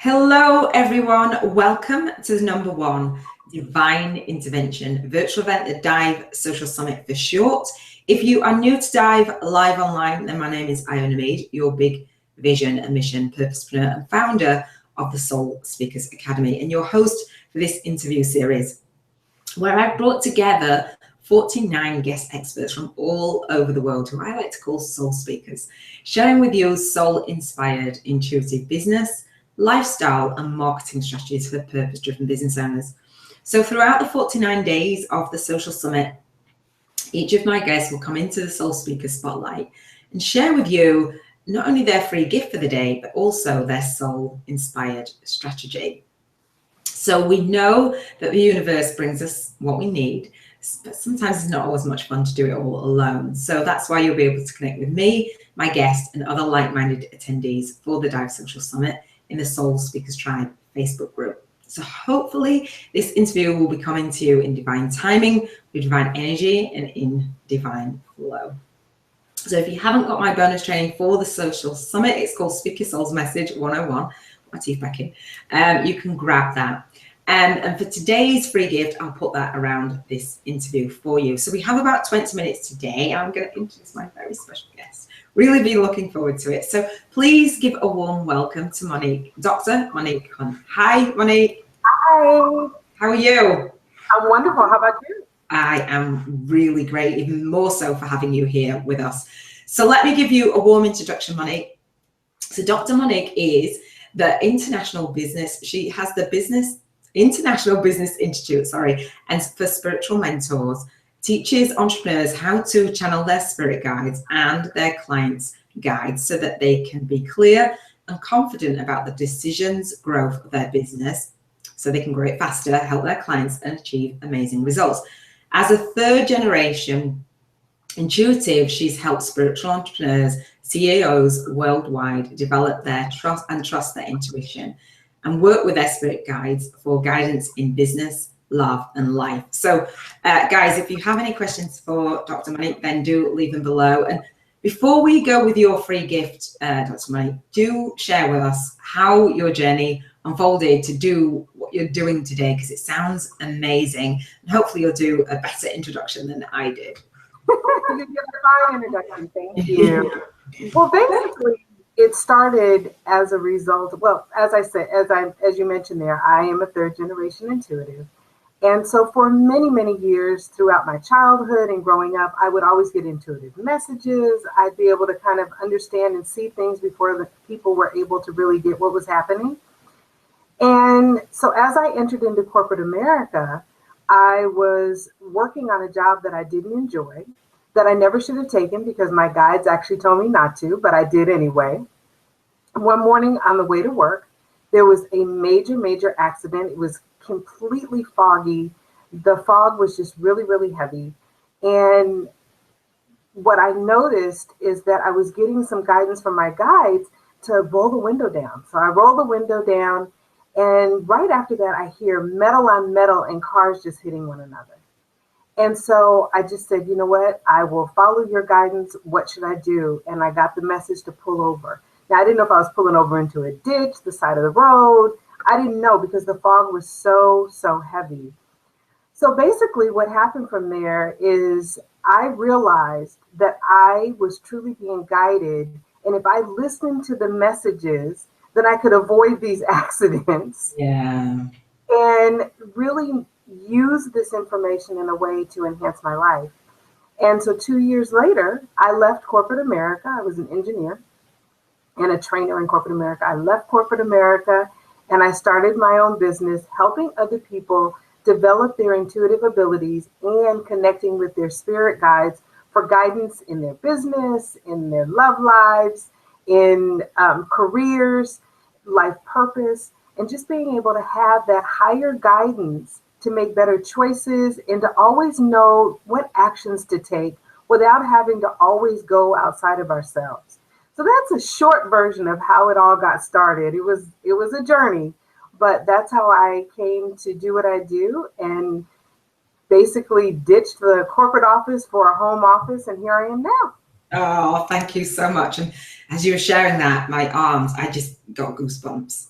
Hello everyone, welcome to the #1 Divine Intervention virtual event, the D.I.V.E Social Summit for short. If you are new to D.I.V.E live online, then my name is Iona Meade, your big vision and mission purposepreneur and founder of the Soul Speakers Academy and your host for this interview series, where I've brought together 49 guest experts from all over the world who I like to call soul speakers, sharing with you soul-inspired, intuitive business, lifestyle and marketing strategies for purpose-driven business owners. So throughout the 49 days of the Social Summit, each of my guests will come into the Soul Speaker Spotlight and share with you not only their free gift for the day, but also their soul-inspired strategy. So we know that the universe brings us what we need, but sometimes it's not always much fun to do it all alone. So that's why you'll be able to connect with me, my guest, and other like-minded attendees for the D.I.V.E Social Summit in the Soul Speakers Tribe Facebook group. So hopefully this interview will be coming to you in divine timing, with divine energy and in divine flow. So if you haven't got my bonus training for the Social Summit, it's called Speak Your Soul's Message 101, my teeth back in, you can grab that. And for today's free gift, I'll put that around this interview for you. So we have about 20 minutes today. I'm going to introduce my very special guest. Really be looking forward to it. So please give a warm welcome to Monique, Dr. Monique Hunt. Hi, Monique. Hi. How are you? I'm wonderful. How about you? I am really great, even more so for having you here with us. So let me give you a warm introduction, Monique. So Dr. Monique is the international business. She has the International Business Institute, and for spiritual mentors, teaches entrepreneurs how to channel their spirit guides and their clients' guides so that they can be clear and confident about the decisions, growth of their business, so they can grow it faster, help their clients, and achieve amazing results. As a third generation intuitive, she's helped spiritual entrepreneurs, CEOs worldwide develop their trust their intuition and work with their spirit guides for guidance in business, love, and life. So guys, if you have any questions for Dr. Monique, then do leave them below. And before we go with your free gift, Dr. Monique, do share with us how your journey unfolded to do what you're doing today, because it sounds amazing. And hopefully you'll do a better introduction than I did. You did a fine introduction. Thank you. Well, basically, it started as a result. Well, as I said, as you mentioned there, I am a third generation intuitive. And so for many, many years throughout my childhood and growing up, I would always get intuitive messages. I'd be able to kind of understand and see things before the people were able to really get what was happening. And so as I entered into corporate America, I was working on a job that I didn't enjoy, that I never should have taken because my guides actually told me not to, but I did anyway. One morning on the way to work, there was a major, major accident. It was completely foggy. The fog was just really, really heavy. And what I noticed is that I was getting some guidance from my guides to roll the window down. So I roll the window down, and right after that, I hear metal on metal and cars just hitting one another. And so I just said, you know what? I will follow your guidance. What should I do? And I got the message to pull over. Now, I didn't know if I was pulling over into a ditch, the side of the road. I didn't know because the fog was so, so heavy. So basically what happened from there is I realized that I was truly being guided. And if I listened to the messages, then I could avoid these accidents. Yeah. And really use this information in a way to enhance my life. And so 2 years later, I left corporate America. I was an engineer and a trainer in corporate America. I left corporate America and I started my own business, helping other people develop their intuitive abilities and connecting with their spirit guides for guidance in their business, in their love lives, in careers, life purpose, and just being able to have that higher guidance to make better choices and to always know what actions to take without having to always go outside of ourselves. So that's a short version of how it all got started. It was a journey, but that's how I came to do what I do and basically ditched the corporate office for a home office, and here I am now. Oh, thank you so much. And as you were sharing that, my arms, I just got goosebumps.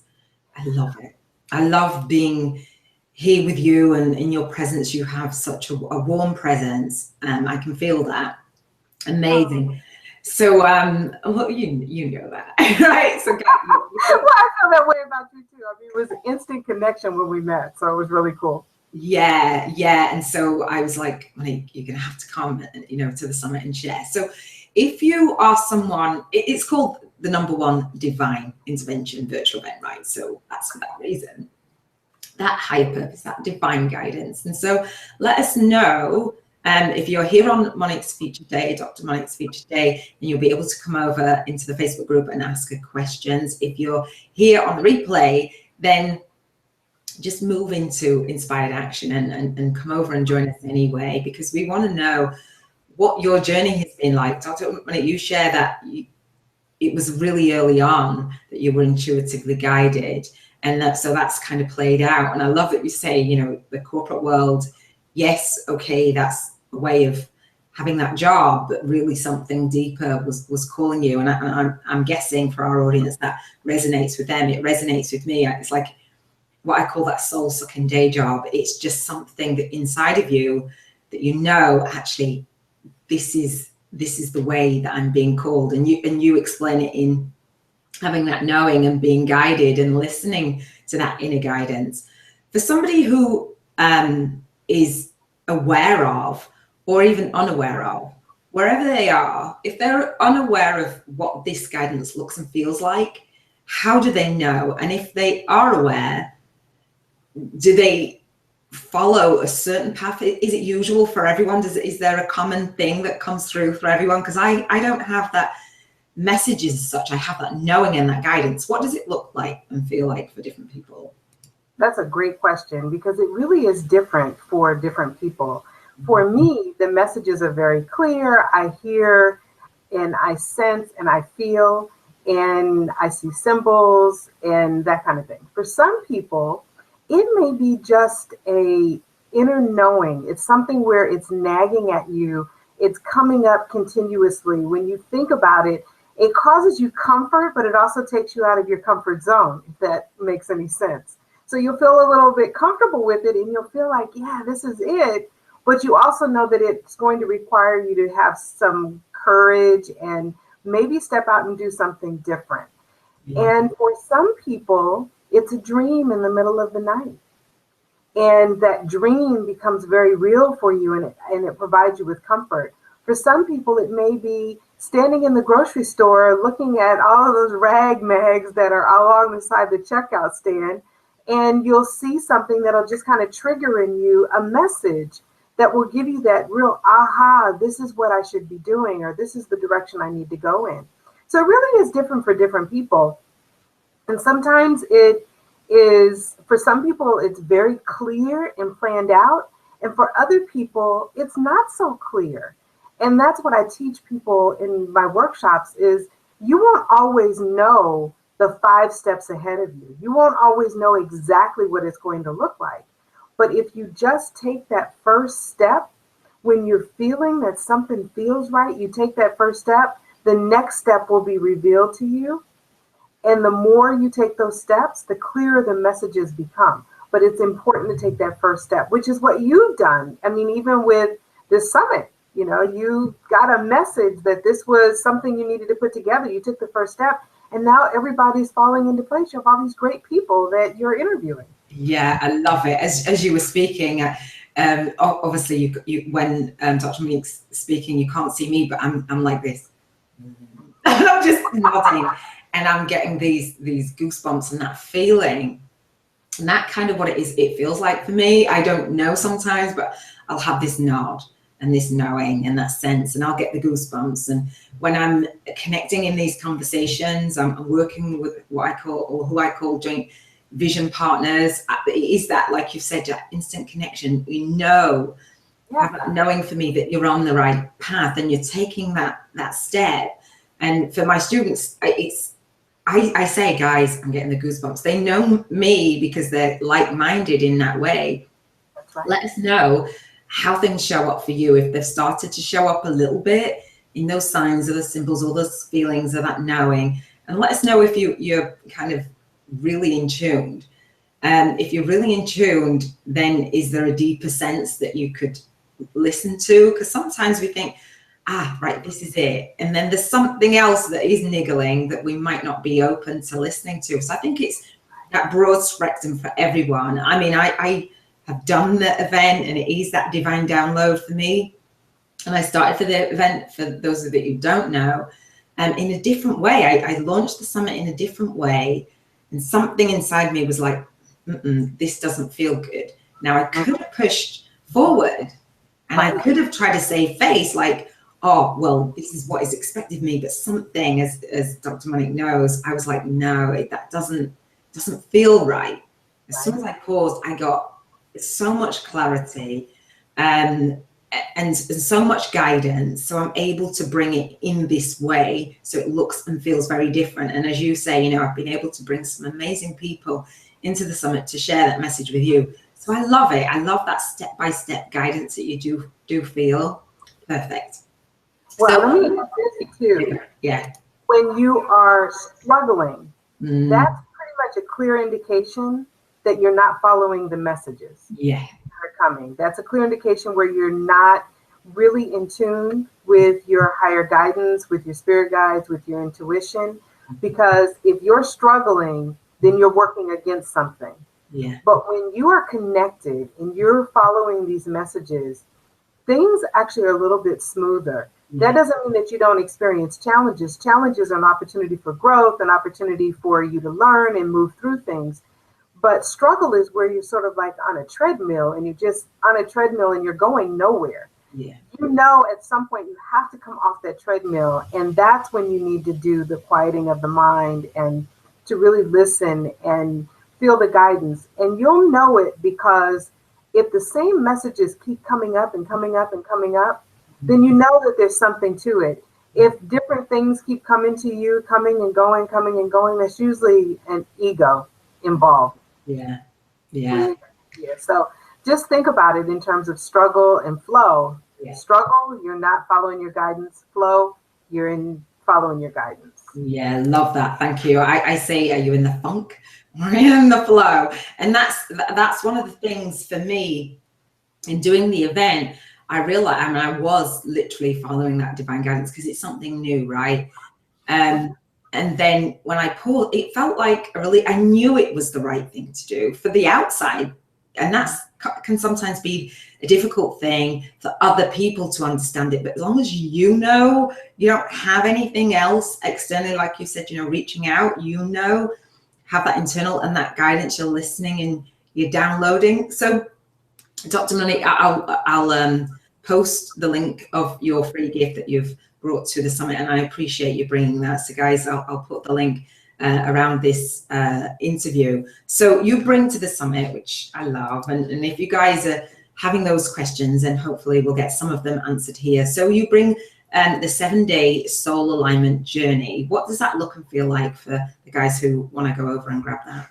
I love it. I love being here with you, and in your presence, you have such a warm presence. I can feel that. Amazing. So, well, you know that, right? So, well, I feel that way about you too. I mean, it was an instant connection when we met, so it was really cool. Yeah. And so I was like, Monique, you're gonna have to come, you know, to the summit and share. So, if you are someone, it's called the #1 Divine Intervention virtual event, right? So that's for that reason, that higher purpose, that divine guidance. And so let us know if you're here on Monique's Feature Day, Dr. Monique's Feature Day, and you'll be able to come over into the Facebook group and ask her questions. If you're here on the replay, then just move into inspired action and come over and join us anyway, because we want to know what your journey has been like. Dr. Monique, you share that it was really early on that you were intuitively guided, and so that's kind of played out. And I love that you say, you know, the corporate world, yes, okay, that's a way of having that job, but really something deeper was calling you. And I'm guessing for our audience that resonates with them. It resonates with me. It's like what I call that soul-sucking day job. It's just something that inside of you that you know, actually, this is the way that I'm being called. And you explain it in having that knowing and being guided and listening to that inner guidance. For somebody who is aware of, or even unaware of, wherever they are, if they're unaware of what this guidance looks and feels like, how do they know? And if they are aware, do they follow a certain path? Is it usual for everyone? Is there a common thing that comes through for everyone? Because I don't have that messages as such. I have that knowing and that guidance. What does it look like and feel like for different people? That's a great question, because it really is different for different people. For me, the messages are very clear. I hear and I sense and I feel and I see symbols and that kind of thing. For some people, it may be just a inner knowing. It's something where it's nagging at you. It's coming up continuously. When you think about it, it causes you comfort, but it also takes you out of your comfort zone, if that makes any sense. So you'll feel a little bit comfortable with it and you'll feel like, yeah, this is it. But you also know that it's going to require you to have some courage and maybe step out and do something different. Yeah. And for some people, it's a dream in the middle of the night. And that dream becomes very real for you, and it provides you with comfort. For some people, it may be standing in the grocery store looking at all of those rag mags that are along the side of the checkout stand, and you'll see something that'll just kind of trigger in you a message that will give you that real aha, this is what I should be doing, or this is the direction I need to go in. So it really is different for different people. And sometimes it is, for some people, it's very clear and planned out. And for other people, it's not so clear. And that's what I teach people in my workshops is you won't always know the 5 steps ahead of you. You won't always know exactly what it's going to look like. But if you just take that first step, when you're feeling that something feels right, you take that first step, the next step will be revealed to you. And the more you take those steps, the clearer the messages become. But it's important to take that first step, which is what you've done. I mean, even with this summit, you know, you got a message that this was something you needed to put together. You took the first step, and now everybody's falling into place. You have all these great people that you're interviewing. Yeah, I love it. As you were speaking, obviously, you when Dr. Monique's speaking, you can't see me, but I'm like this. I'm just nodding, and I'm getting these goosebumps and that feeling, and that kind of what it is. It feels like for me. I don't know sometimes, but I'll have this nod and this knowing and that sense, and I'll get the goosebumps. And when I'm connecting in these conversations, I'm working with what I call, or who I call, joint vision partners. It is that, like you said, that instant connection. You know, have that knowing for me that you're on the right path and you're taking that step. And for my students, I say, guys, I'm getting the goosebumps. They know me because they're like-minded in that way. That's right. Let us know how things show up for you. If they've started to show up a little bit in those signs or the symbols or those feelings or that knowing. And let us know if you're kind of really in tuned. If you're really in tuned, then is there a deeper sense that you could listen to? Because sometimes we think, right, this is it. And then there's something else that is niggling that we might not be open to listening to. So I think it's that broad spectrum for everyone. I mean, I have done the event, and it is that divine download for me. And I started for the event, for those of you who don't know, in a different way. I launched the summit in a different way. And something inside me was like, this doesn't feel good. Now, I could have pushed forward, and I could have tried to save face, like, oh, well, this is what is expected of me. But something, as Dr. Monique knows, I was like, no, that doesn't feel right. As soon as I paused, I got so much clarity and so much guidance. So I'm able to bring it in this way, so it looks and feels very different. And as you say, you know, I've been able to bring some amazing people into the summit to share that message with you. So I love it. I love that step-by-step guidance that you do feel perfect. Well, let me add this too. Yeah. When you are struggling, that's pretty much a clear indication that you're not following the messages. Yeah. That are coming. That's a clear indication where you're not really in tune with your higher guidance, with your spirit guides, with your intuition. Because if you're struggling, then you're working against something. Yeah. But when you are connected and you're following these messages, things actually are a little bit smoother. That doesn't mean that you don't experience challenges. Challenges are an opportunity for growth, an opportunity for you to learn and move through things. But struggle is where you're sort of like on a treadmill, and you're just on a treadmill and you're going nowhere. Yeah. You know, at some point you have to come off that treadmill, and that's when you need to do the quieting of the mind and to really listen and feel the guidance. And you'll know it, because if the same messages keep coming up and coming up and coming up, then you know that there's something to it. If different things keep coming to you, coming and going, that's usually an ego involved. Yeah. Yeah. So just think about it in terms of struggle and flow. Yeah. Struggle, you're not following your guidance. Flow, you're following your guidance. Yeah, love that. Thank you. I say, are you in the funk or in the flow? And that's one of the things for me in doing the event. I realized, I mean, I was literally following that divine guidance because it's something new, right? And then when I paused, it felt like I knew it was the right thing to do for the outside. And that can sometimes be a difficult thing for other people to understand it. But as long as you know, you don't have anything else externally, like you said, you know, reaching out, you know, have that internal and that guidance, you're listening and you're downloading. So Dr. Monique, I'll post the link of your free gift that you've brought to the summit, and I appreciate you bringing that. So guys, I'll put the link around this interview. So you bring to the summit, which I love, and if you guys are having those questions, and hopefully we'll get some of them answered here. So you bring the 7-day soul alignment journey. What does that look and feel like for the guys who want to go over and grab that?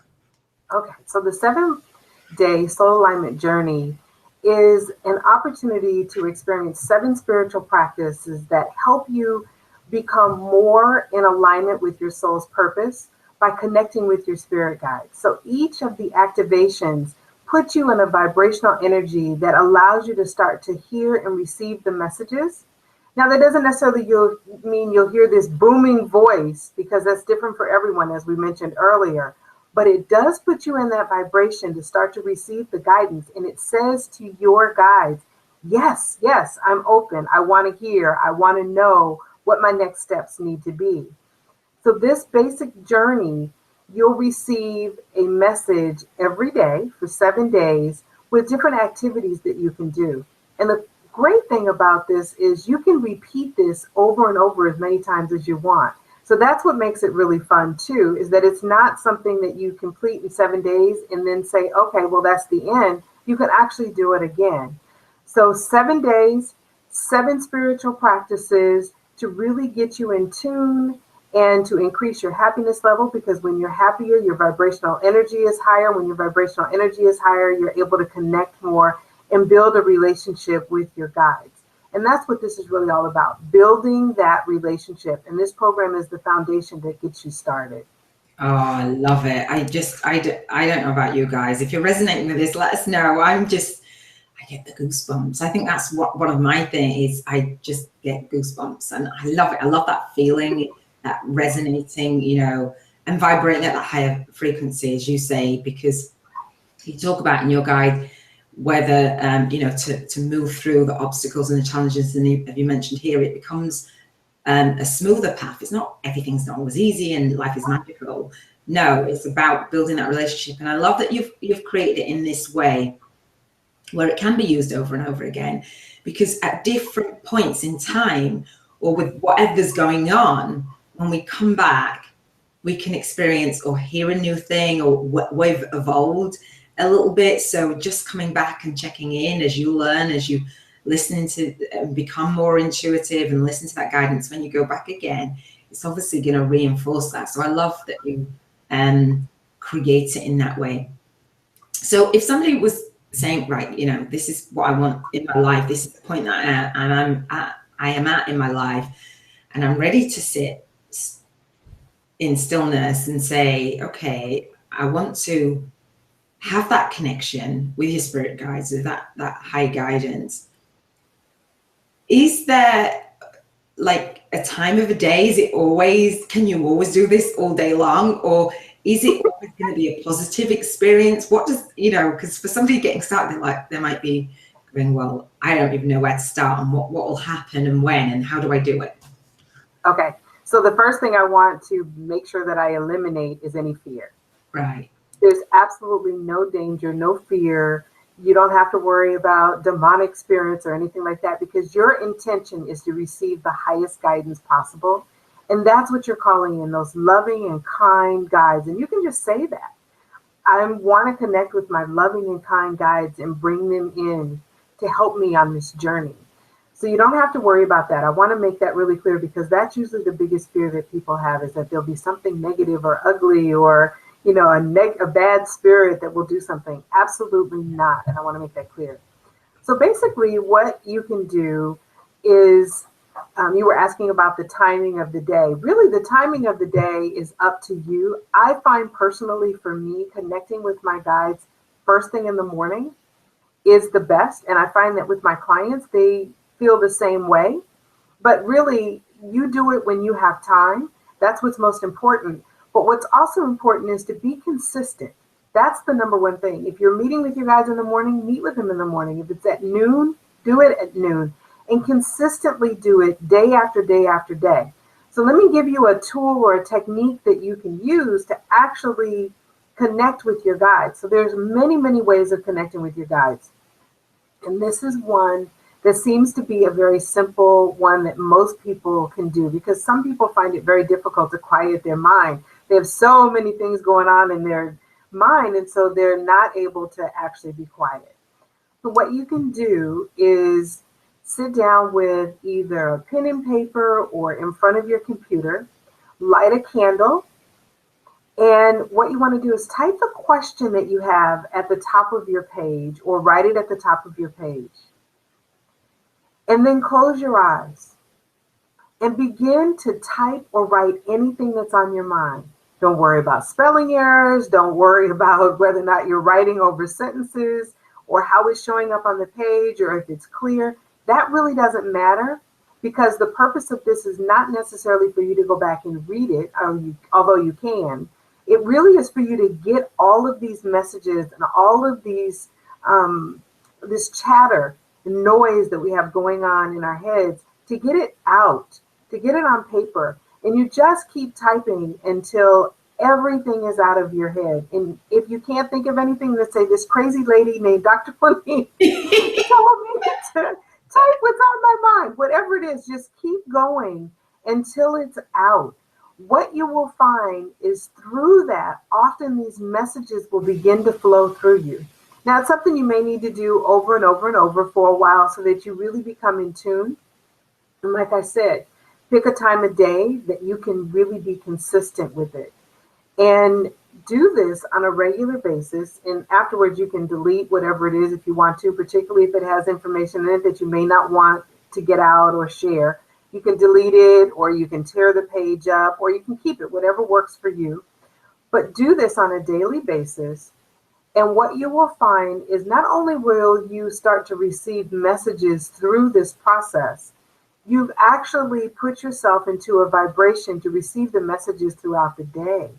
Okay, so the 7-day soul alignment journey is an opportunity to experience 7 spiritual practices that help you become more in alignment with your soul's purpose by connecting with your spirit guides. So each of the activations puts you in a vibrational energy that allows you to start to hear and receive the messages. Now, that doesn't necessarily mean you'll hear this booming voice, because that's different for everyone, as we mentioned earlier. But it does put you in that vibration to start to receive the guidance. And it says to your guides, yes, I'm open. I want to hear. I want to know what my next steps need to be. So this basic journey, you'll receive a message every day for 7 days with different activities that you can do. And the great thing about this is you can repeat this over and over as many times as you want. So that's what makes it really fun too, is that it's not something that you complete in 7 days and then say, okay, well, that's the end. You can actually do it again. So 7 days, 7 spiritual practices to really get you in tune and to increase your happiness level, because when you're happier, your vibrational energy is higher. When your vibrational energy is higher, you're able to connect more and build a relationship with your guides. And that's what this is really all about, building that relationship. And this program is the foundation that gets you started. Oh, I love it. I don't know about you guys. If you're resonating with this, let us know. I get the goosebumps. I think that's what one of my things is. I just get goosebumps, and I love it. I love that feeling, that resonating, you know, and vibrating at that higher frequency, as you say, because you talk about in your guide whether you know, to move through the obstacles and the challenges, and you mentioned here, it becomes a smoother path. It's not, everything's not always easy and life is magical. No, it's about building that relationship. And I love that you've created it in this way where it can be used over and over again, because at different points in time or with whatever's going on, when we come back, we can experience or hear a new thing, or we've evolved a little bit. So just coming back and checking in as you learn, as you listening to become more intuitive and listen to that guidance when you go back again, it's obviously going to reinforce that. So I love that you create it in that way. So if somebody was saying, right, you know, this is what I want in my life, this is the point that I am at in my life, and I'm ready to sit in stillness and say, okay, I want to have that connection with your spirit guides, with that high guidance. Is there like a time of a day? Is it always, can you always do this all day long? Or is it always going to be a positive experience? What does, you know, because for somebody getting started, like they might be going, well, I don't even know where to start and what will happen and when and how do I do it? Okay. So the first thing I want to make sure that I eliminate is any fear. Right. There's absolutely no danger, no fear. You don't have to worry about demonic spirits or anything like that, because your intention is to receive the highest guidance possible. And that's what you're calling in, those loving and kind guides. And you can just say that. I want to connect with my loving and kind guides and bring them in to help me on this journey. So you don't have to worry about that. I want to make that really clear, because that's usually the biggest fear that people have, is that there'll be something negative or ugly or, you know, a bad spirit that will do something. Absolutely not. And I want to make that clear. So basically what you can do is, you were asking about the timing of the day. Really, the timing of the day is up to you. I find personally, for me, connecting with my guides first thing in the morning is the best. And I find that with my clients, they feel the same way. But really, you do it when you have time. That's what's most important. But what's also important is to be consistent. That's the number one thing. If you're meeting with your guides in the morning, meet with them in the morning. If it's at noon, do it at noon. And consistently do it day after day after day. So let me give you a tool or a technique that you can use to actually connect with your guides. So there's many, many ways of connecting with your guides. And this is one that seems to be a very simple one that most people can do, because some people find it very difficult to quiet their mind. They have so many things going on in their mind, and so they're not able to actually be quiet. So what you can do is sit down with either a pen and paper or in front of your computer, light a candle, and what you want to do is type the question that you have at the top of your page, or write it at the top of your page. And then close your eyes and begin to type or write anything that's on your mind. Don't worry about spelling errors. Don't worry about whether or not you're writing over sentences or how it's showing up on the page or if it's clear. That really doesn't matter, because the purpose of this is not necessarily for you to go back and read it, although you can. It really is for you to get all of these messages and all of these, this chatter, the noise that we have going on in our heads, to get it out, to get it on paper. And you just keep typing until everything is out of your head. And if you can't think of anything, let's say this crazy lady named Dr. Monique told me to type what's on my mind. Whatever it is, just keep going until it's out. What you will find is through that, often these messages will begin to flow through you. Now, it's something you may need to do over and over and over for a while so that you really become in tune. And like I said, pick a time of day that you can really be consistent with it. And do this on a regular basis. And afterwards, you can delete whatever it is if you want to, particularly if it has information in it that you may not want to get out or share. You can delete it, or you can tear the page up, or you can keep it, whatever works for you. But do this on a daily basis. And what you will find is not only will you start to receive messages through this process, you've actually put yourself into a vibration to receive the messages throughout the day.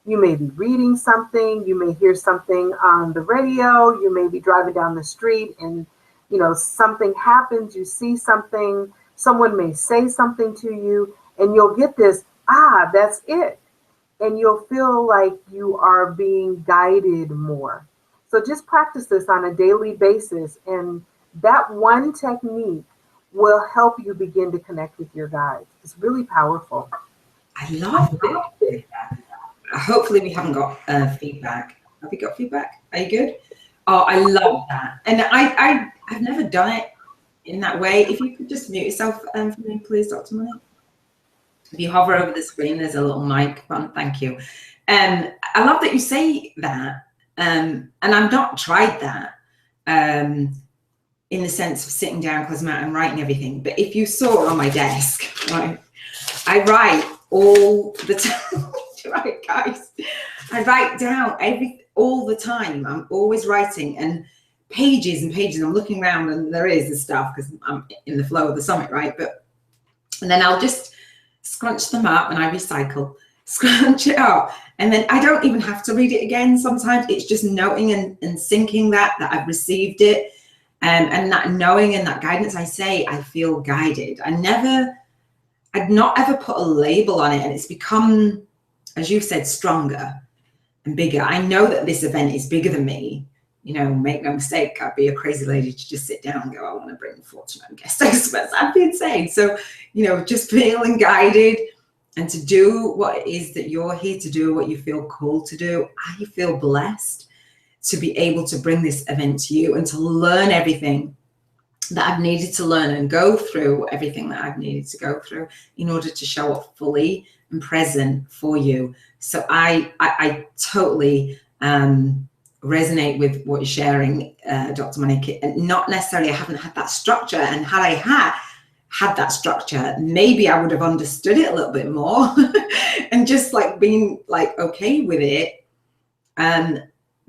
You may be reading something, you may hear something on the radio, you may be driving down the street and something happens, you see something, someone may say something to you, and you'll get this, that's it. And you'll feel like you are being guided more. So just practice this on a daily basis, and that one technique will help you begin to connect with your guides. It's really powerful. I love it. Hopefully we haven't got feedback. Have we got feedback? Are you good? Oh, I love that. And I've never done it in that way. If you could just mute yourself for me, please, Dr. Monique. If you hover over the screen, there's a little mic button. Thank you. I love that you say that. And I've not tried that in the sense of sitting down, closing my mouth and writing everything. But if you saw on my desk, right, I write all the time. Right, guys, I write down all the time. I'm always writing, and pages and pages. I'm looking around, and there is this stuff because I'm in the flow of the summit, right? And then I'll just scrunch them up, and I recycle, scrunch it up, and then I don't even have to read it again. Sometimes it's just noting and syncing that I've received it, and that knowing and that guidance. I say I feel guided. I'd not ever put a label on it, and it's become, as you've said, stronger and bigger. I know that this event is bigger than me. Make no mistake, I'd be a crazy lady to just sit down and go, I want to bring fortune and guest experts. I'd be insane. So, just feeling guided and to do what it is that you're here to do, what you feel called to do. I feel blessed to be able to bring this event to you and to learn everything that I've needed to learn and go through everything that I've needed to go through in order to show up fully and present for you. So I totally resonate with what you're sharing, Dr. Monique. And not necessarily I haven't had that structure, and had I had that structure, maybe I would have understood it a little bit more and just been okay with it.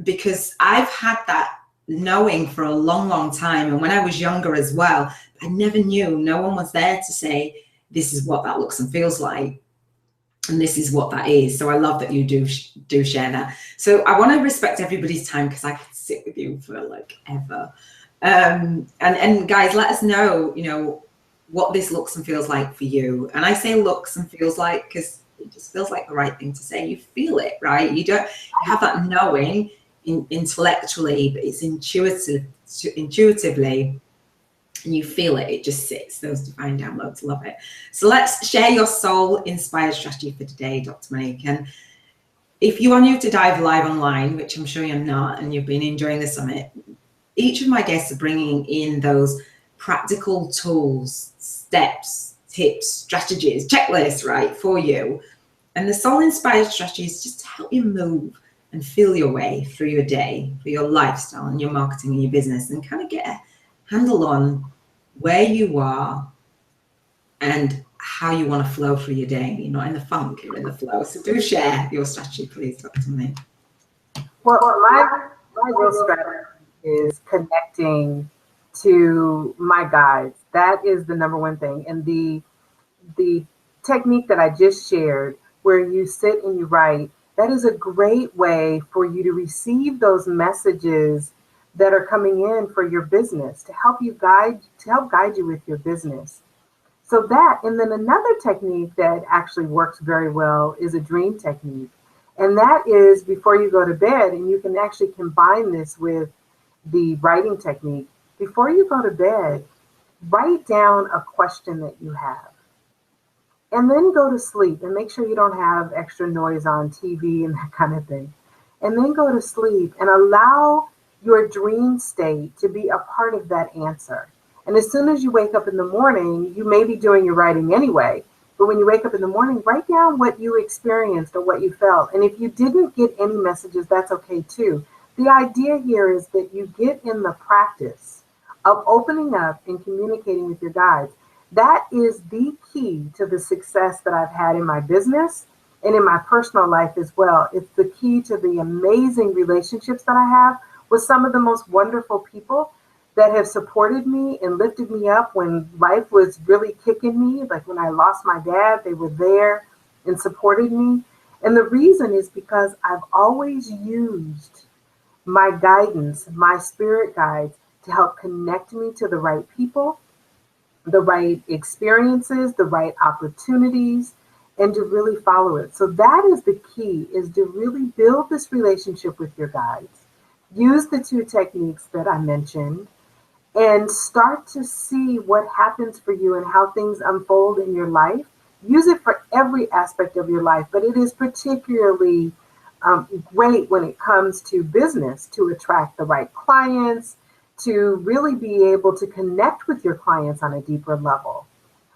Because I've had that knowing for a long time, and when I was younger as well, I never knew. No one was there to say, this is what that looks and feels like, and this is what that is. So I love that you do share that. So I want to respect everybody's time, because I could sit with you for ever. And guys, let us know, what this looks and feels like for you. And I say looks and feels like because it just feels like the right thing to say. You feel it, right? You don't have that knowing intellectually, but it's intuitively, and you feel it. It just sits. Those divine downloads. Love it. So let's share your soul-inspired strategy for today, Dr. Monique. And if you are new to D.I.V.E Live Online, which I'm sure you're not, and you've been enjoying the summit, each of my guests are bringing in those practical tools, steps, tips, strategies, checklists, right, for you. And the soul-inspired strategy is just to help you move and feel your way through your day, for your lifestyle and your marketing and your business, and kind of get a handle on where you are and how you want to flow through your day. You're not in the funk, you're in the flow. So do share your strategy, please, Dr. Monique. Well, my real strategy is connecting to my guides. That is the number one thing. And the technique that I just shared, where you sit and you write, that is a great way for you to receive those messages that are coming in for your business, to help guide you with your business. So that, and then another technique that actually works very well is a dream technique. And that is before you go to bed, and you can actually combine this with the writing technique. Before you go to bed, write down a question that you have. And then go to sleep, and make sure you don't have extra noise on TV and that kind of thing. And then go to sleep and allow your dream state to be a part of that answer. And as soon as you wake up in the morning, you may be doing your writing anyway, but when you wake up in the morning, write down what you experienced or what you felt. And if you didn't get any messages, that's okay too. The idea here is that you get in the practice of opening up and communicating with your guides. That is the key to the success that I've had in my business and in my personal life as well. It's the key to the amazing relationships that I have with some of the most wonderful people that have supported me and lifted me up when life was really kicking me. Like when I lost my dad, they were there and supported me. And the reason is because I've always used my guidance, my spirit guides, to help connect me to the right people, the right experiences, the right opportunities, and to really follow it. So that is the key, is to really build this relationship with your guides. Use the two techniques that I mentioned and start to see what happens for you and how things unfold in your life. Use it for every aspect of your life, but it is particularly great when it comes to business, to attract the right clients, to really be able to connect with your clients on a deeper level.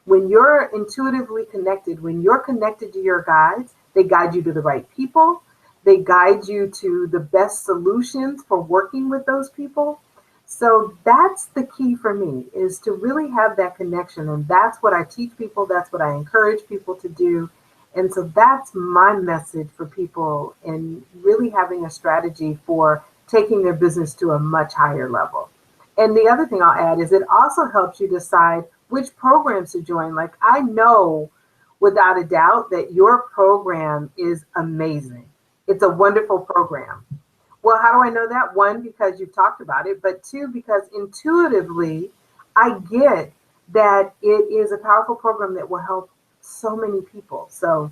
When you're intuitively connected, when you're connected to your guides, they guide you to the right people. They guide you to the best solutions for working with those people. So that's the key for me, is to really have that connection. And that's what I teach people. That's what I encourage people to do. And so that's my message for people, and really having a strategy for taking their business to a much higher level. And the other thing I'll add is it also helps you decide which programs to join. Like, I know without a doubt that your program is amazing. It's a wonderful program. Well, how do I know that? One, because you've talked about it, but two, because intuitively I get that it is a powerful program that will help so many people. So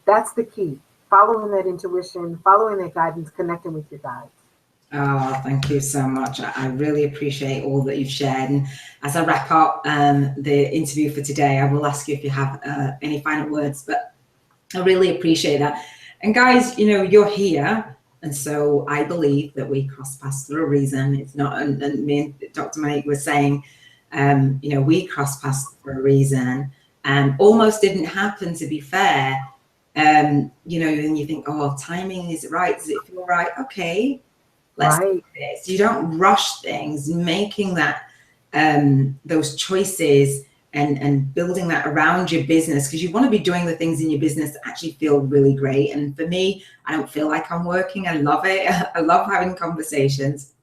that's the key. Following that intuition, following that guidance, connecting with your guides. Oh, thank you so much. I really appreciate all that you've shared. And as I wrap up the interview for today, I will ask you if you have any final words, but I really appreciate that. And guys, you know, you're here. And so I believe that we cross paths for a reason. It's not, and me and Dr. Monique were saying, you know, we cross paths for a reason. And almost didn't happen, to be fair. You know, and you think, oh, timing, is it right? Does it feel right? Okay. Let's do this. You don't rush things. Making that those choices and building that around your business, because you want to be doing the things in your business that actually feel really great. And for me, I don't feel like I'm working. I love it. I love having conversations,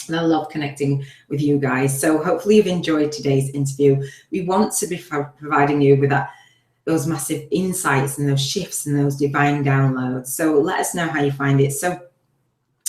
and I love connecting with you guys. So hopefully you've enjoyed today's interview. We want to be providing you with those massive insights and those shifts and those divine downloads. So let us know how you find it. So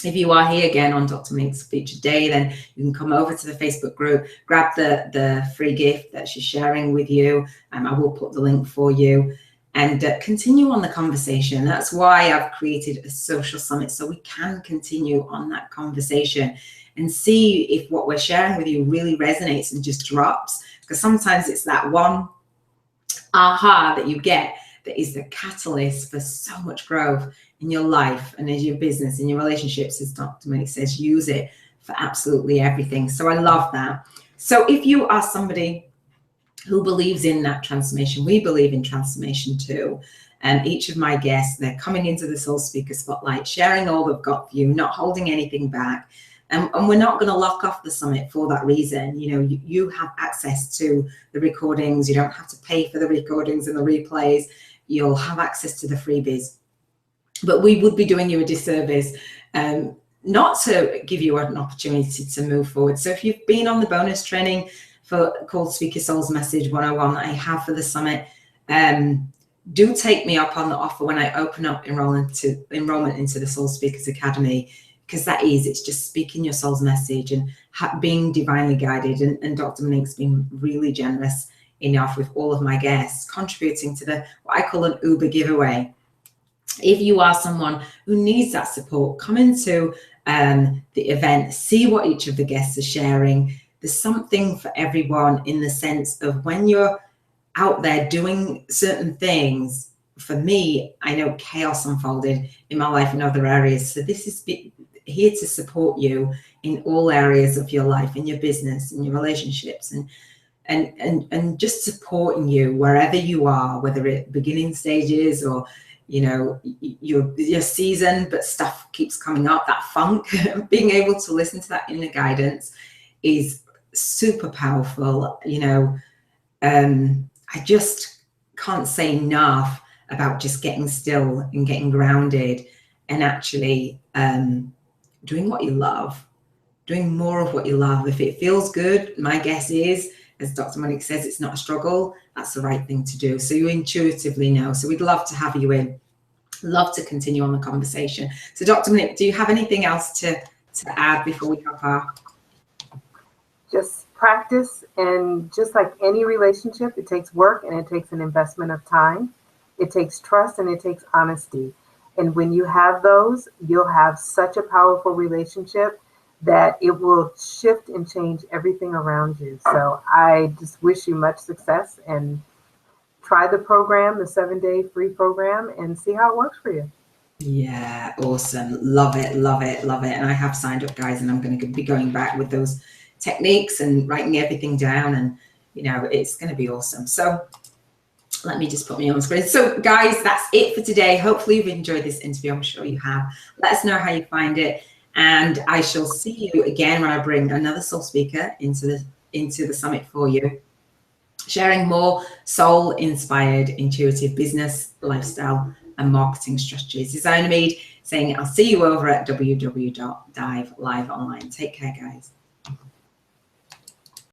if you are here again on Dr. Monique's featured day, then you can come over to the Facebook group, grab the free gift that she's sharing with you. I will put the link for you, and continue on the conversation. That's why I've created a social summit, so we can continue on that conversation and see if what we're sharing with you really resonates and just drops. Because sometimes it's that one aha that you get that is the catalyst for so much growth in your life and in your business, in your relationships. As Dr. Monique says, use it for absolutely everything. So I love that. So if you are somebody who believes in that transformation, we believe in transformation too. And each of my guests, they're coming into the Soul Speaker Spotlight, sharing all they've got for you, not holding anything back. And we're not going to lock off the summit for that reason. You know, you have access to the recordings. You don't have to pay for the recordings and the replays. You'll have access to the freebies. But we would be doing you a disservice not to give you an opportunity to move forward. So if you've been on the bonus training called Speak Your Soul's Message 101 that I have for the summit, do take me up on the offer when I open up enrollment into the Soul Speakers Academy, because it's just speaking your soul's message and being divinely guided. And Dr. Monique's been really generous enough with all of my guests, contributing to what I call an Uber giveaway. If you are someone who needs that support, come into the event, see what each of the guests are sharing. There's something for everyone, in the sense of when you're out there doing certain things. For me, I know chaos unfolded in my life in other areas. So this is here to support you in all areas of your life, in your business, in your relationships, and just supporting you wherever you are, whether it beginning stages or, you know, you're seasoned, but stuff keeps coming up, that funk. Being able to listen to that inner guidance is super powerful. You know, I just can't say enough about just getting still and getting grounded and actually doing what you love, doing more of what you love. If it feels good, my guess is, as Dr. Monique says, it's not a struggle. That's the right thing to do. So you intuitively know. So we'd love to have you in. Love to continue on the conversation. So Dr. Monique, do you have anything else to add before we hop off? Just practice, and just like any relationship, it takes work and it takes an investment of time. It takes trust and it takes honesty. And when you have those, you'll have such a powerful relationship that it will shift and change everything around you. So I just wish you much success, and try the program, the 7-day free program, and see how it works for you. Yeah, awesome. Love it, love it, love it. And I have signed up, guys, and I'm going to be going back with those techniques and writing everything down, and you know, it's going to be awesome. So let me just put me on screen. So guys, that's it for today. Hopefully you've enjoyed this interview. I'm sure you have. Let us know how you find it, and I shall see you again when I bring another soul speaker into the summit for you, sharing more soul inspired intuitive business, lifestyle and marketing strategies. This is Iona Meade saying I'll see you over at www.D.I.V.E Live Online. Take care, guys.